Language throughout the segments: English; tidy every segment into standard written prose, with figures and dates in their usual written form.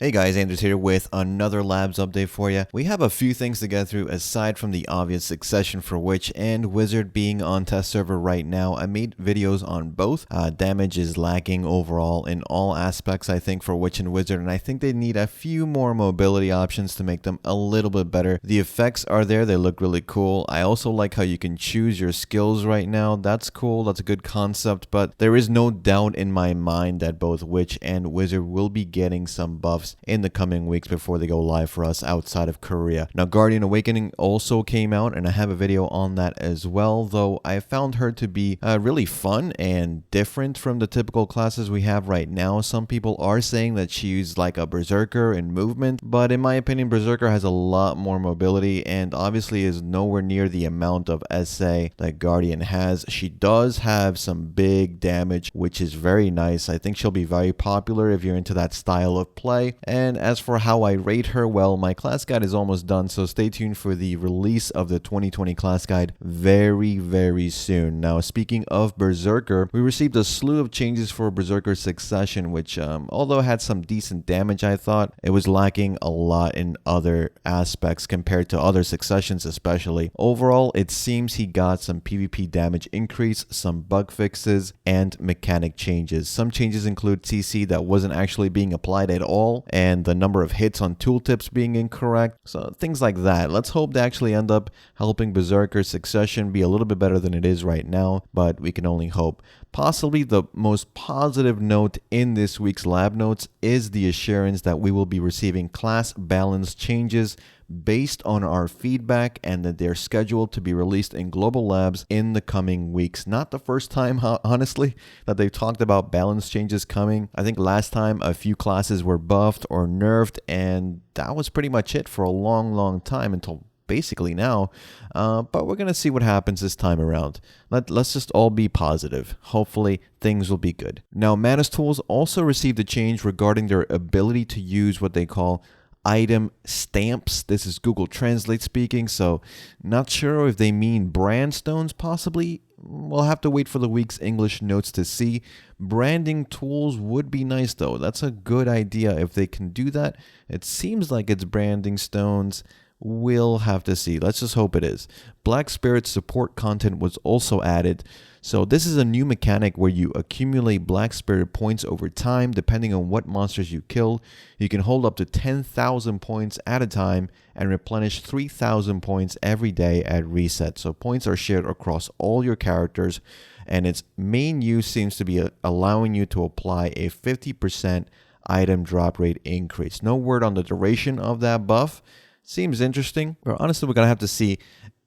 Hey guys, Anders here with another labs update for you. We have a few things to get through aside from the obvious succession for Witch and Wizard being on test server right now. I made videos on both. Damage is lacking overall in all aspects, I think, for Witch and Wizard, and I think they need a few more mobility options to make them a little bit better. The effects are there, they look really cool. I also like how you can choose your skills right now. That's cool, that's a good concept, but there is no doubt in my mind that both Witch and Wizard will be getting some buffs in the coming weeks before they go live for us outside of Korea. Now, Guardian Awakening also came out, and I have a video on that as well, though I found her to be really fun and different from the typical classes we have right now. Some people are saying that she's like a Berserker in movement, but in my opinion, Berserker has a lot more mobility and obviously is nowhere near the amount of SA that Guardian has. She does have some big damage, which is very nice. I think she'll be very popular if you're into that style of play. And as for how I rate her, well, my class guide is almost done, so stay tuned for the release of the 2020 class guide very soon. Now, speaking of Berserker, we received a slew of changes for Berserker Succession, which, although had some decent damage, I thought, it was lacking a lot in other aspects compared to other Successions especially. Overall, it seems he got some PvP damage increase, some bug fixes, and mechanic changes. Some changes include CC that wasn't actually being applied at all, and the number of hits on tooltips being incorrect, so things like that. Let's hope they actually end up helping Berserker Succession be a little bit better than it is right now, but we can only hope. Possibly the most positive note in this week's lab notes is the assurance that we will be receiving class balance changes based on our feedback and that they're scheduled to be released in global labs in the coming weeks. Not the first time, honestly, that they've talked about balance changes coming. I think last time a few classes were buffed or nerfed, and that was pretty much it for a long time until basically now, but we're going to see what happens this time around. Let's just all be positive. Hopefully, things will be good. Now, Manus Tools also received a change regarding their ability to use what they call item stamps. This is Google Translate speaking, so not sure if they mean brand stones, possibly. We'll have to wait for the week's English notes to see. Branding tools would be nice, though. That's a good idea if they can do that. It seems like it's branding stones. We'll have to see. Let's just hope it is. Black Spirit support content was also added. So this is a new mechanic where you accumulate Black Spirit points over time depending on what monsters you kill. You can hold up to 10,000 points at a time and replenish 3,000 points every day at reset. So points are shared across all your characters, and its main use seems to be allowing you to apply a 50% item drop rate increase. No word on the duration of that buff. Seems interesting, but honestly, we're going to have to see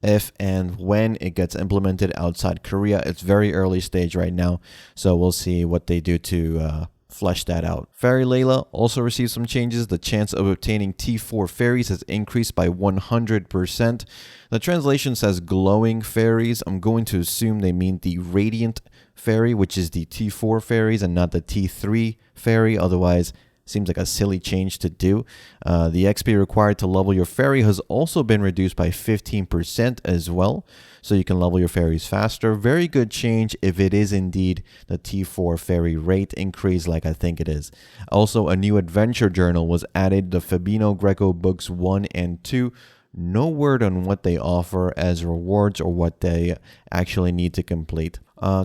if and when it gets implemented outside Korea. It's very early stage right now, so we'll see what they do to flesh that out. Fairy Layla also received some changes. The chance of obtaining T4 fairies has increased by 100%. The translation says glowing fairies. I'm going to assume they mean the radiant fairy, which is the T4 fairies and not the T3 fairy. Otherwise, seems like a silly change to do. The XP required to level your fairy has also been reduced by 15% as well, so you can level your fairies faster. Very good change if it is indeed the T4 fairy rate increase like I think it is. Also, a new adventure journal was added, the Fabino Greco books 1 and 2. No word on what they offer as rewards or what they actually need to complete.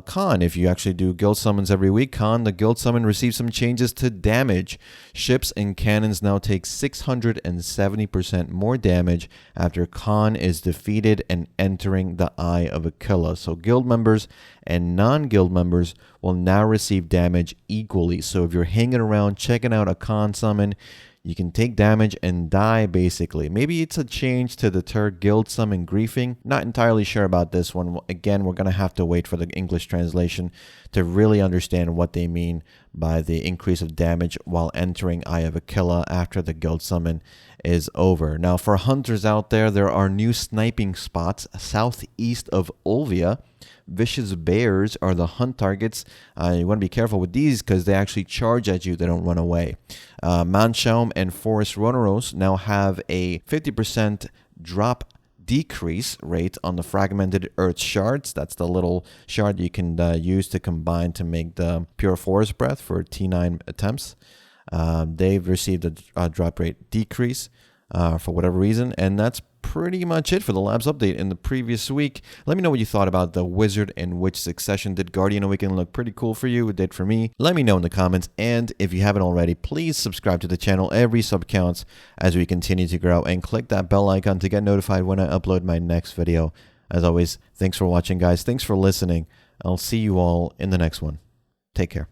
Khan, if you actually do guild summons every week, Khan, the guild summon receives some changes to damage. Ships and cannons now take 670% more damage after Khan is defeated and entering the Eye of Aquila. So guild members and non-guild members will now receive damage equally. So if you're hanging around checking out a Khan summon, you can take damage and die, basically. Maybe it's a change to deter guild summon griefing. Not entirely sure about this one. Again, we're going to have to wait for the English translation to really understand what they mean by the increase of damage while entering Eye of Aquila after the guild summon is over. Now, for hunters out there, there are new sniping spots southeast of Olvia. Vicious bears are the hunt targets. You want to be careful with these because they actually charge at you. They don't run away. Manshaum and Forest Roneros now have a 50% drop decrease rate on the fragmented earth shards. That's the little shard you can use to combine to make the pure forest breath for T9 attempts. they've received a drop rate decrease for whatever reason, and that's pretty much it for the Labs update in the previous week. Let me know what you thought about the Wizard and Witch succession. Did Guardian Awakening look pretty cool for you? It did for me. Let me know in the comments, and if you haven't already, please subscribe to the channel. Every sub counts as we continue to grow, and click that bell icon to get notified when I upload my next video. As always, thanks for watching, guys. Thanks for listening. I'll see you all in the next one. Take care.